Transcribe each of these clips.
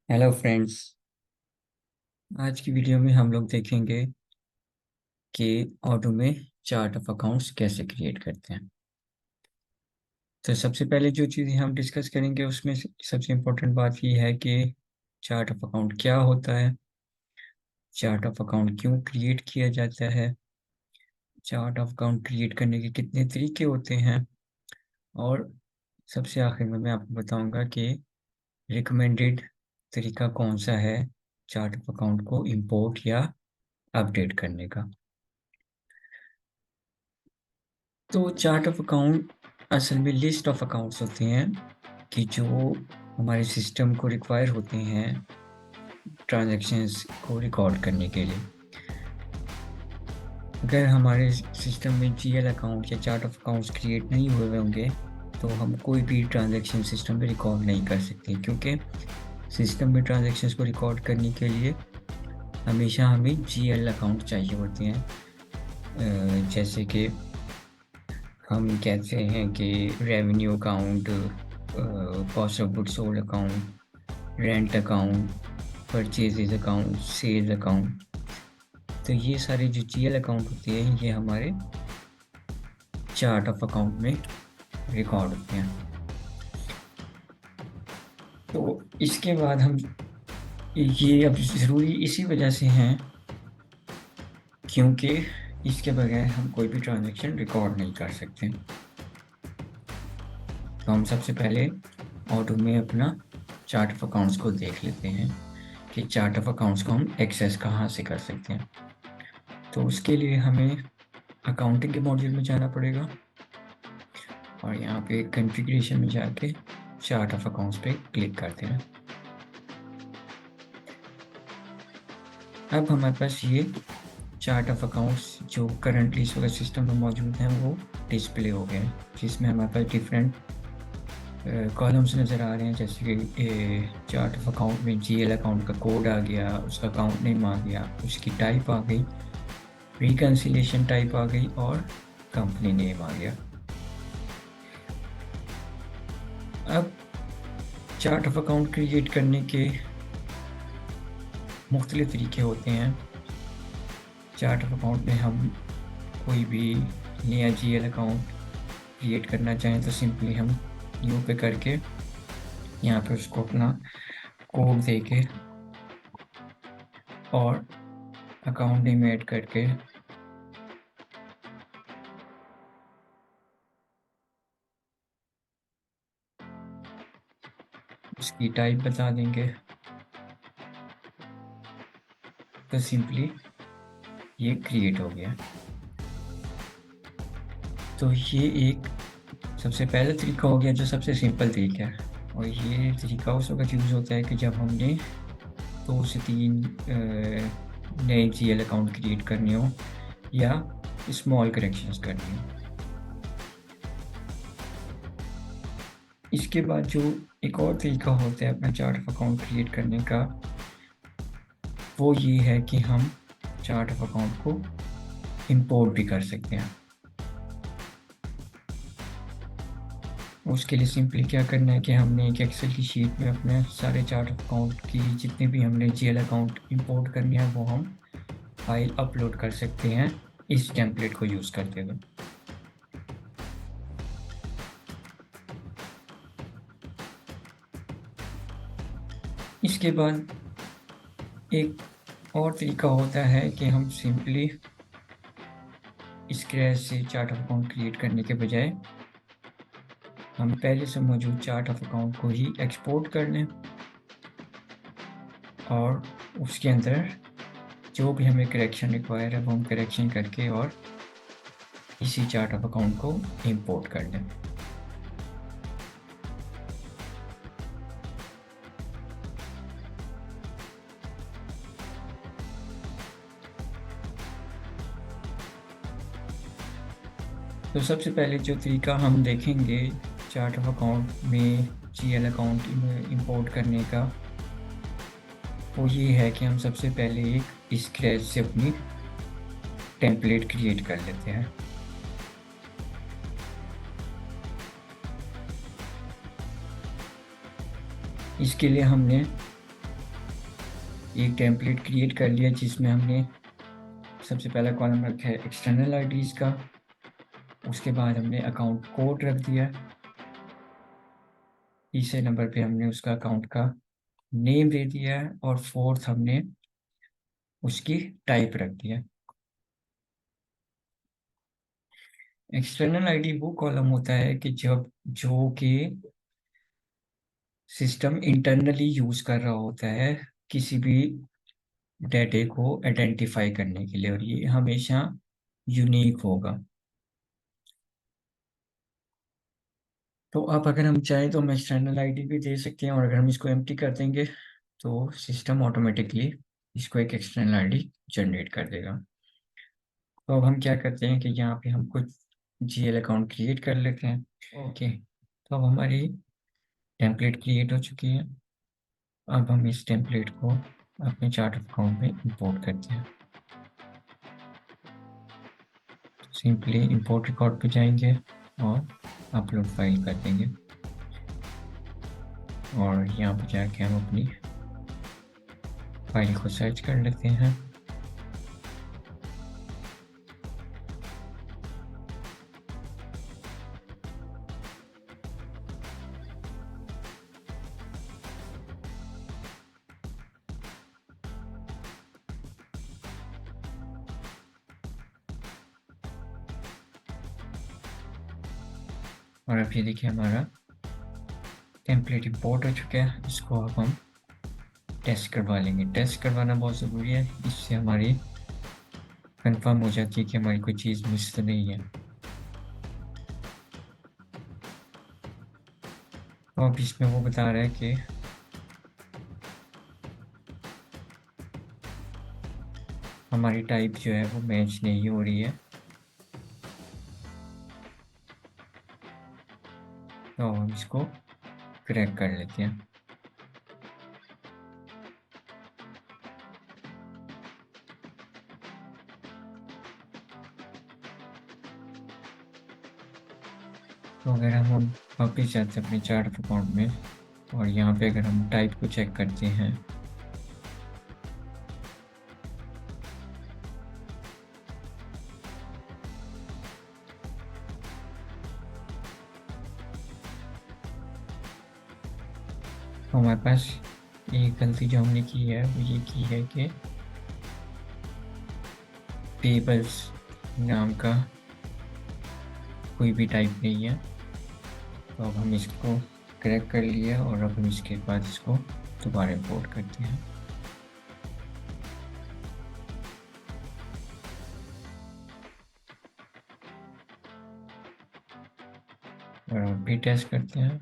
Hello friends. आज की video में हम लोग देखेंगे कि ऑटो में चार्ट ऑफ अकाउंट्स कैसे क्रिएट करते हैं। तो सबसे पहले जो चीज़ें हम डिस्कस करेंगे उसमें सबसे इम्पोर्टेंट बात ये है कि चार्ट ऑफ अकाउंट क्या होता है, चार्ट ऑफ अकाउंट क्यों क्रिएट किया जाता है, चार्ट ऑफ अकाउंट क्रिएट करने के कितने तरीके होते हैं, और सबसे आखिर में मैं आपको बताऊंगा कि रिकमेंडेड तरीका कौन सा है चार्ट ऑफ अकाउंट को इंपोर्ट या अपडेट करने का। तो चार्ट ऑफ अकाउंट असल में लिस्ट ऑफ अकाउंट्स होते हैं कि जो हमारे सिस्टम को रिक्वायर होते हैं ट्रांजैक्शंस को रिकॉर्ड करने के लिए। अगर हमारे सिस्टम में जीएल अकाउंट या चार्ट ऑफ अकाउंट्स क्रिएट नहीं हुए होंगे तो हम कोई भी ट्रांजैक्शन सिस्टम में रिकॉर्ड नहीं कर सकते, क्योंकि सिस्टम में ट्रांजैक्शंस को रिकॉर्ड करने के लिए हमेशा हमें जीएल अकाउंट चाहिए होते हैं। जैसे कि हम कहते हैं कि revenue account, cost of goods sold account, rent account, purchases account, sales account. तो ये सारे जो जीएल अकाउंट होते हैं ये हमारे चार्ट ऑफ अकाउंट में रिकॉर्ड होते हैं। तो इसके बाद हम ये अब ज़रूरी इसी वजह से हैं क्योंकि इसके बगैर हम कोई भी ट्रांजैक्शन रिकॉर्ड नहीं कर सकते। तो हम सबसे पहले ऑटो में अपना चार्ट ऑफ अकाउंट्स को देख लेते हैं कि चार्ट ऑफ अकाउंट्स को हम एक्सेस कहाँ से कर सकते हैं। तो उसके लिए हमें अकाउंटिंग के मॉड्यूल में जाना पड़ेगा और यहाँ पे कॉन्फ़िगरेशन में जाके चार्ट ऑफ अकाउंट्स पे क्लिक करते हैं। अब हमारे पास ये चार्ट ऑफ अकाउंट्स जो करंटली इस वक्त सिस्टम में मौजूद हैं वो डिस्प्ले हो गए हैं, जिसमें हमारे पास डिफरेंट कॉलम्स नज़र आ रहे हैं। जैसे कि चार्ट ऑफ अकाउंट में जीएल अकाउंट का कोड आ गया, उसका अकाउंट नेम आ गया, उसकी टाइप आ गई, रिकन्सिलिएशन टाइप आ गई और कंपनी नेम आ गया। अब चार्ट ऑफ अकाउंट क्रिएट करने के मुख्तलिफ तरीके होते हैं। चार्ट ऑफ अकाउंट में हम कोई भी नया जीएल अकाउंट क्रिएट करना चाहें तो सिंपली हम न्यू पे करके यहाँ पे उसको अपना कोड दे के और अकाउंट नेम ऐड करके उसकी टाइप बता देंगे तो सिंपली ये क्रिएट हो गया। तो ये एक सबसे पहला तरीका हो गया जो सबसे सिंपल तरीका है, और ये तरीका उस वक्त यूज़ होता है कि जब हमने 2 से 3 नए जीएल अकाउंट क्रिएट करने हो या स्मॉल करेक्शंस करने हो। इसके बाद जो एक और तरीका होता है अपना चार्ट ऑफ अकाउंट क्रिएट करने का, वो ये है कि हम चार्ट ऑफ अकाउंट को इंपोर्ट भी कर सकते हैं। उसके लिए सिंपली क्या करना है कि हमने एक एक्सेल की शीट में अपने सारे चार्ट ऑफ अकाउंट की जितने भी हमने जीएल अकाउंट इंपोर्ट करने हैं वो हम फाइल अपलोड कर सकते हैं इस टेम्पलेट को यूज़ करते हुए। इसके बाद एक और तरीका होता है कि हम सिंपली स्क्रैच से चार्ट ऑफ अकाउंट क्रिएट करने के बजाय हम पहले से मौजूद चार्ट ऑफ अकाउंट को ही एक्सपोर्ट कर लें और उसके अंदर जो भी हमें करेक्शन रिक्वायर है वो हम करेक्शन करके और इसी चार्ट ऑफ अकाउंट को इंपोर्ट कर लें। तो सबसे पहले जो तरीका हम देखेंगे चार्ट ऑफ अकाउंट में जीएल अकाउंट इंपोर्ट करने का, वो ये है कि हम सबसे पहले एक स्क्रैच से अपनी टेम्पलेट क्रिएट कर लेते हैं। इसके लिए हमने एक टेम्पलेट क्रिएट कर लिया जिसमें हमने सबसे पहला कॉलम रखा है एक्सटर्नल आईडीज का, उसके बाद हमने अकाउंट कोड रख दिया, तीसरे नंबर पे हमने उसका अकाउंट का नेम दे दिया है, और फोर्थ हमने उसकी टाइप रख दिया। एक्सटर्नल आईडी वो कॉलम होता है कि जब जो कि सिस्टम इंटरनली यूज कर रहा होता है किसी भी डाटे को आइडेंटिफाई करने के लिए, और ये हमेशा यूनिक होगा। तो अब अगर हम चाहें तो हम एक्सटर्नल आईडी भी दे सकते हैं, और अगर हम इसको एम्प्टी कर देंगे तो सिस्टम ऑटोमेटिकली इसको एक एक्सटर्नल आईडी जनरेट कर देगा। तो अब हम क्या करते हैं कि यहाँ पे हम कुछ जीएल अकाउंट क्रिएट कर लेते हैं। ओके, तो अब हमारी टेम्पलेट क्रिएट हो चुकी है। अब हम इस टेम्पलेट को अपने चार्ट ऑफ अकाउंट में इंपोर्ट करते हैं। सिंपली इंपोर्ट रिकॉर्ड पे जाएंगे और अपलोड फाइल कर देंगे, और यहाँ पे जाके हम अपनी फाइल को सर्च कर लेते हैं। और अब ये देखिए हमारा टेम्पलेट इंपोर्ट हो चुका है। इसको अब हम टेस्ट करवा लेंगे। टेस्ट करवाना बहुत ज़रूरी है, इससे हमारी कंफर्म हो जाती है कि हमारी कोई चीज़ मिस तो नहीं है। तो अब इसमें वो बता रहा है कि हमारी टाइप जो है वो मैच नहीं हो रही है। तो हम इसको क्रैक कर लेते हैं। तो अगर हम वापस जाते हैं अपने चार्ट ऑफ अकाउंट में, और यहाँ पे अगर हम टाइप को चेक करते हैं तो हमारे पास एक गलती जो हमने की है वो ये की है कि पेबल्स नाम का कोई भी टाइप नहीं है। तो अब हम इसको क्रैक कर लिए, और अब हम इसके बाद इसको दोबारा इंपोर्ट करते हैं। और अब भी टेस्ट करते हैं।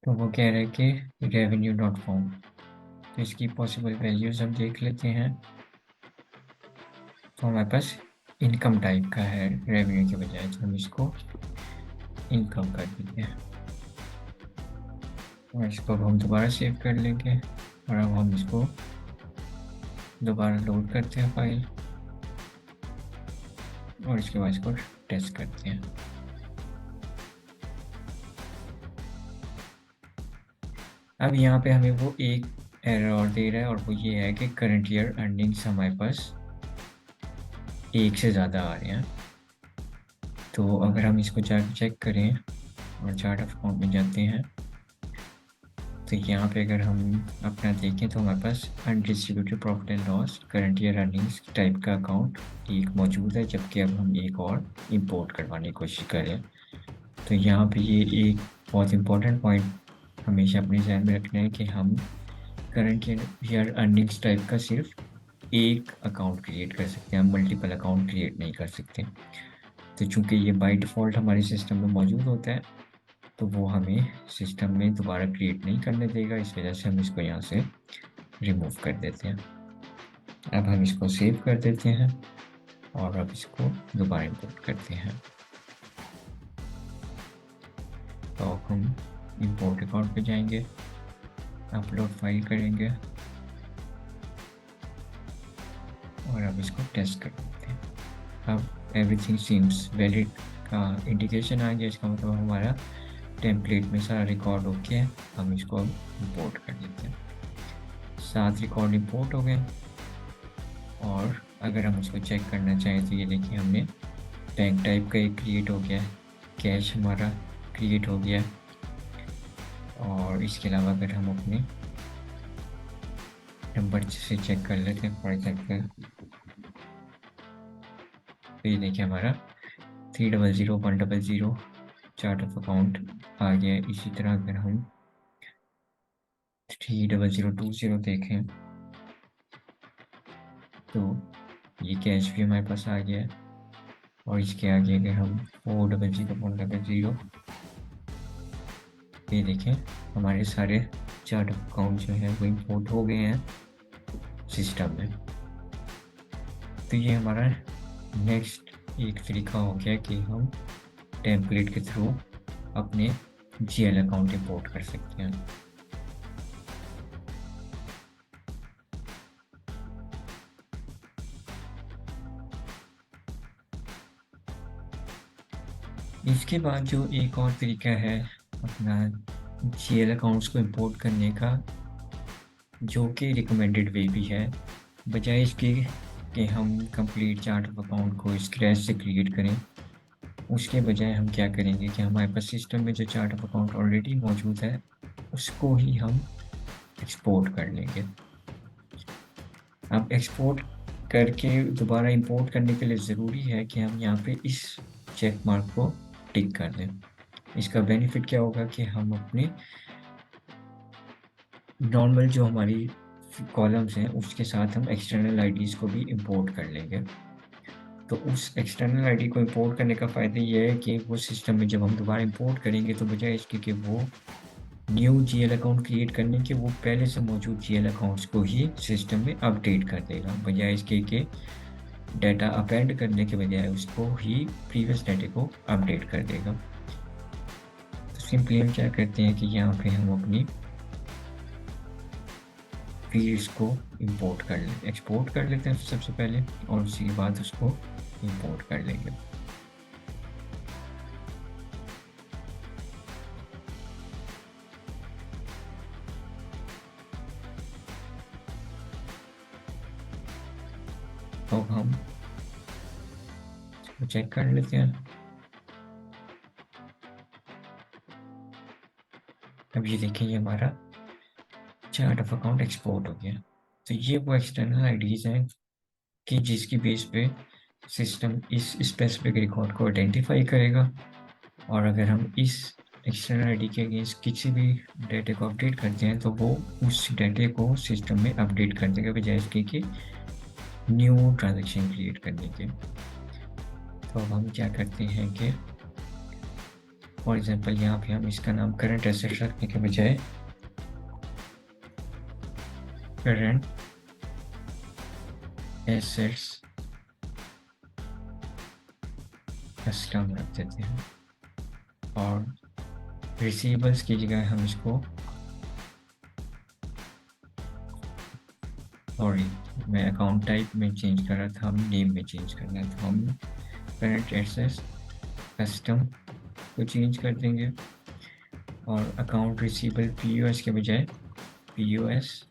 तो वो कह रहे हैं कि रेवेन्यू नॉट फाउंड। तो इसकी पॉसिबल वैल्यूज हम देख लेते हैं। तो हमारे पास इनकम टाइप का है रेवेन्यू के बजाय, तो हम इसको इनकम कर देते हैं, और इसको अब हम दोबारा सेव कर लेंगे। और अब हम इसको दोबारा लोड करते हैं फाइल, और इसके बाद इसको टेस्ट करते हैं। अब यहाँ पे हमें वो एक एरर और दे रहा है, और वो ये है कि करंट ईयर अर्निंग्स हमारे पास एक से ज़्यादा आ रहे हैं। तो अगर हम इसको जाकर चेक करें और चार्ट ऑफ अकाउंट में जाते हैं, तो यहाँ पे अगर हम अपना देखें तो हमारे पास undistributed profit and loss current year earnings type का अकाउंट एक मौजूद है, जबकि अब हम एक और इंपोर्ट करवाने की कोशिश करें। तो यहाँ पे ये एक बहुत इंपॉर्टेंट पॉइंट हमेशा अपने ध्यान में रखना है कि हम करंट ईयर अर्निंग्स टाइप का सिर्फ एक अकाउंट क्रिएट कर सकते हैं, हम मल्टीपल अकाउंट क्रिएट नहीं कर सकते। तो चूँकि ये बाय डिफ़ॉल्ट हमारे सिस्टम में मौजूद होता है, तो वो हमें सिस्टम में दोबारा क्रिएट नहीं करने देगा। इस वजह से हम इसको यहाँ से रिमूव कर देते हैं। अब हम इसको सेव कर देते हैं, और अब इसको दोबारा इंपोर्ट करते हैं। तो हम इंपोर्ट रिकॉर्ड पे जाएंगे, अपलोड फाइल करेंगे, और अब इसको टेस्ट कर देते हैं। अब एवरीथिंग सीम्स वैलिड का इंडिकेशन आ गया, इसका मतलब हमारा टेम्पलेट में सारा रिकॉर्ड ओके है। हम इसको अब इंपोर्ट कर देते हैं। 7 रिकॉर्ड इंपोर्ट हो गए। और अगर हम इसको चेक करना चाहें तो ये देखिए हमने बैंक टाइप का एक क्रिएट हो गया है, कैश हमारा क्रिएट हो गया है। और इसके अलावा अगर हम अपने नंबर से चेक कर लेते हैं, फॉर एग्जाम्पल तो ये देखिए हमारा 300100 चार्ट ऑफ अकाउंट आ गया है। इसी तरह अगर हम 302020 देखें तो ये कैश भी हमारे पास आ गया है। और इसके आगे अगर हम 400100 ये देखें हमारे सारे चार्ट ऑफ अकाउंट जो है वो इंपोर्ट हो गए हैं सिस्टम में। तो ये हमारा नेक्स्ट एक तरीका हो गया कि हम टेम्पलेट के थ्रू अपने जीएल अकाउंट इंपोर्ट कर सकते हैं। इसके बाद जो एक और तरीका है अपना जीएल अकाउंट्स को इंपोर्ट करने का, जो कि रिकमेंडेड वे भी है, बजाय इसके कि हम कंप्लीट चार्ट ऑफ अकाउंट को स्क्रैच से क्रिएट करें, उसके बजाय हम क्या करेंगे कि हमारे पास सिस्टम में जो चार्ट ऑफ अकाउंट ऑलरेडी मौजूद है उसको ही हम एक्सपोर्ट कर लेंगे। अब एक्सपोर्ट करके दोबारा इंपोर्ट करने के लिए ज़रूरी है कि हम यहाँ पे इस चेक मार्क को टिक कर दें। इसका बेनिफिट क्या होगा कि हम अपने नॉर्मल जो हमारी कॉलम्स हैं उसके साथ हम एक्सटर्नल आईडीज़ को भी इंपोर्ट कर लेंगे। तो उस एक्सटर्नल आईडी को इंपोर्ट करने का फ़ायदा ये है कि वो सिस्टम में जब हम दोबारा इंपोर्ट करेंगे तो बजाय इसके कि वो न्यू जीएल अकाउंट क्रिएट करने के, वो पहले से मौजूद जीएल अकाउंट्स को ही सिस्टम में अपडेट कर देगा, बजाय इसके कि डाटा अपेंड करने के बजाय उसको ही प्रीवियस डाटा को अपडेट कर देगा। तो सिंपली हम क्या करते हैं कि यहाँ पे हम अपनी फील्ड्स को इंपोर्ट कर लेते, एक्सपोर्ट कर लेते हैं सबसे पहले, और उसके बाद उसको इंपोर्ट कर लेंगे। तो हम इसको चेक कर लेते हैं। अब ये देखिए ये हमारा चार्ट ऑफ अकाउंट एक्सपोर्ट हो गया। तो ये वो एक्सटर्नल आईडीज़ हैं कि जिसकी बेस पे सिस्टम इस स्पेसिफिक रिकॉर्ड को आइडेंटिफाई करेगा, और अगर हम इस एक्सटर्नल आईडी के अगेंस्ट किसी भी डाटा को अपडेट करते हैं तो वो उस डाटा को सिस्टम में अपडेट कर देगा, बजाय इसके कि न्यू ट्रांजैक्शन क्रिएट करने के। तो अब हम क्या करते हैं कि फॉर एग्जांपल यहाँ पे हम इसका नाम करंट एसेट्स रखने के बजाय करंट एसेट्स कस्टम रख देते हैं, और रिसीवेबल्स की जगह हम इसको, सॉरी मैं अकाउंट टाइप में चेंज कर रहा था, हम नेम में चेंज करना है, तो हम करंट एसेट्स कस्टम को चेंज कर देंगे, और अकाउंट रिसीवेबल पीओएस के बजाय पीओएस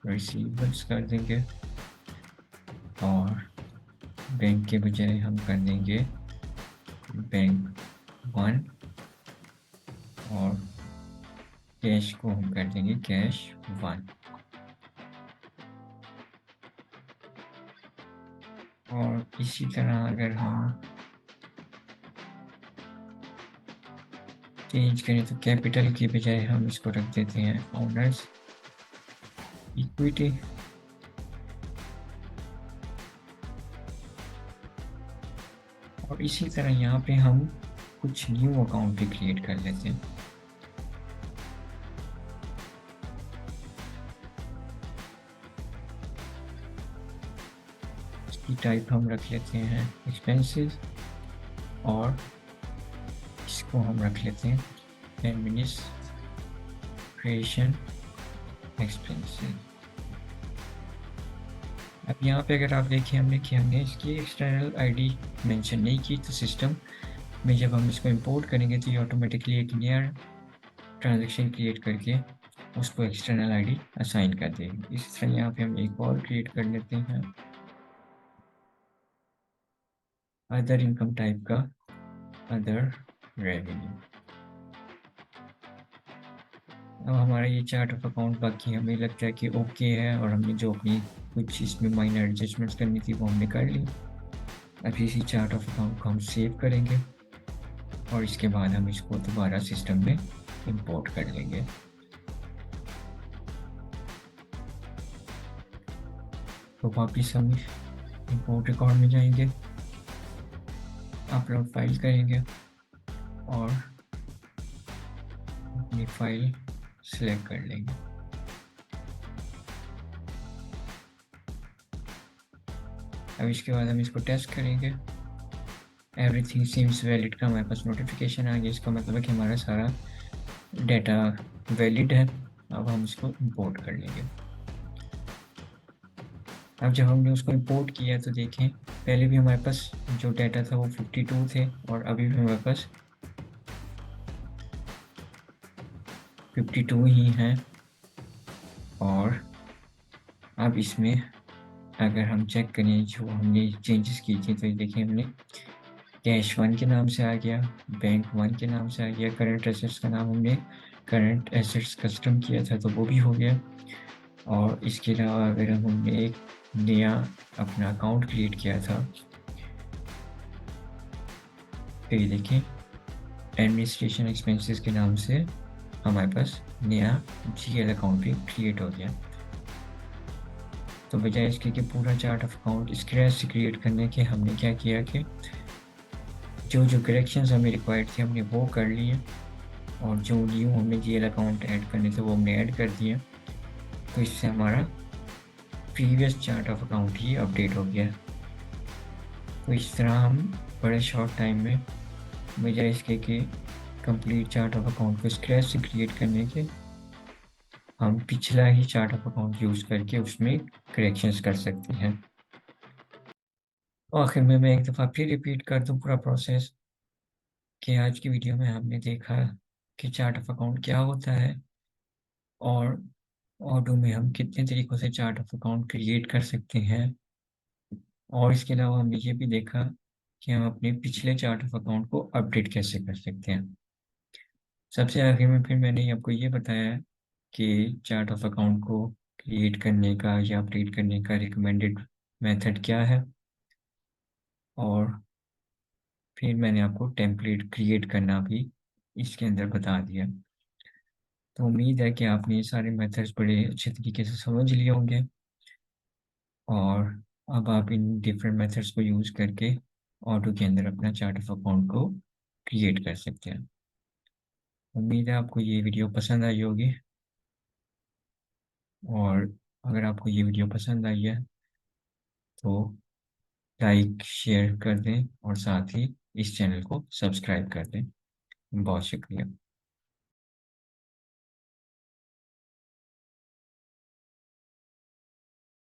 रिसीवेबल्स कर देंगे, और बैंक के बजाय हम कर देंगे बैंक 1, और कैश को हम कर देंगे कैश 1। और इसी तरह अगर हम चेंज करें तो कैपिटल के बजाय हम इसको रख देते हैं ओनर्स इक्विटी, और इसी तरह यहाँ पे हम कुछ न्यू अकाउंट भी क्रिएट कर लेते हैं। इसकी टाइप हम रख लेते हैं एक्सपेंसेस, और इसको हम रख लेते हैं एडमिनिस्ट्रेशन एक्सपेंसेस। अब यहाँ पे अगर आप देखिए हमने इसकी एक्सटर्नल आईडी मेंशन नहीं की, तो सिस्टम में जब हम इसको इंपोर्ट करेंगे तो ये ऑटोमेटिकली एक नया ट्रांजेक्शन क्रिएट करके उसको एक्सटर्नल आईडी असाइन कर देगी। इस तरह यहाँ पे हम एक और क्रिएट कर लेते हैं अदर इनकम टाइप का, अदर रेवेन्यू। अब हमारा ये चार्ट ऑफ अकाउंट बाकी हमें लगता है कि ओके है, और हमने जो अपनी कुछ इसमें माइनर एडजस्टमेंट्स करनी थी वो हमने कर ली। अब इसी चार्ट ऑफ अकाउंट को हम सेव करेंगे और इसके बाद हम इसको दोबारा सिस्टम में इंपोर्ट कर लेंगे। तो वापिस हम इंपोर्ट रिकॉर्ड में जाएंगे, अपलोड फाइल करेंगे और अपनी फाइल सिलेक्ट कर लेंगे। अब इसके बाद हम इसको टेस्ट करेंगे। एवरीथिंग सीम्स वैलिड का हमारे पास नोटिफिकेशन आ गया, इसका मतलब है कि हमारा सारा डाटा वैलिड है। अब हम इसको इंपोर्ट कर लेंगे। अब जब हमने उसको इंपोर्ट किया तो देखें पहले भी हमारे पास जो डाटा था वो 52 थे और अभी भी हमारे पास 52 ही हैं। और अब इसमें अगर हम चेक करें जो हमने चेंजेस की थी तो देखें हमने कैश 1 के नाम से आ गया, बैंक 1 के नाम से आ गया, करंट एसेट्स का नाम हमने करंट एसेट्स कस्टम किया था तो वो भी हो गया। और इसके अलावा अगर हमने एक नया अपना अकाउंट क्रिएट किया था तो ये देखिए एडमिनिस्ट्रेशन एक्सपेंसेस के नाम से हमारे पास नया जीएल अकाउंट भी क्रिएट हो गया। तो बजाय इसके कि पूरा चार्ट ऑफ अकाउंट स्क्रैच से क्रिएट करने के हमने क्या किया कि जो जो करेक्शंस हमें रिक्वायर्ड थे हमने वो कर लिए, और जो न्यू हमने जीएल अकाउंट ऐड करने थे वो हमने ऐड कर दिया। तो इससे हमारा previous chart of account he update हो गया। तो इस तरह हम बड़े शॉर्ट टाइम में बजाय इसके कि कंप्लीट चार्ट ऑफ अकाउंट को स्क्रैच से क्रिएट करने के हम पिछला ही चार्ट ऑफ अकाउंट यूज़ करके उसमें करेक्शंस कर सकते हैं। आखिर में मैं एक दफ़ा फिर रिपीट कर दूं पूरा प्रोसेस कि आज की वीडियो में हमने देखा कि चार्ट ऑफ अकाउंट क्या होता है और ऑडो में हम कितने तरीक़ों से चार्ट ऑफ अकाउंट क्रिएट कर सकते हैं, और इसके अलावा हमने ये भी देखा कि हम अपने पिछले चार्ट ऑफ अकाउंट को अपडेट कैसे कर सकते हैं। सबसे आखिर में फिर मैंने आपको ये बताया कि चार्ट ऑफ अकाउंट को क्रिएट करने का या अपडेट करने का रिकमेंडेड मेथड क्या है, और फिर मैंने आपको टेम्पलेट क्रिएट करना भी इसके अंदर बता दिया। तो उम्मीद है कि आपने ये सारे मेथड्स बड़े अच्छे तरीके से समझ लिए होंगे, और अब आप इन डिफरेंट मेथड्स को यूज़ करके ऑटो के अंदर अपना चार्ट ऑफ अकाउंट को क्रिएट कर सकते हैं। उम्मीद है आपको ये वीडियो पसंद आई होगी, और अगर आपको ये वीडियो पसंद आई है तो लाइक शेयर कर दें और साथ ही इस चैनल को सब्सक्राइब कर दें। बहुत शुक्रिया।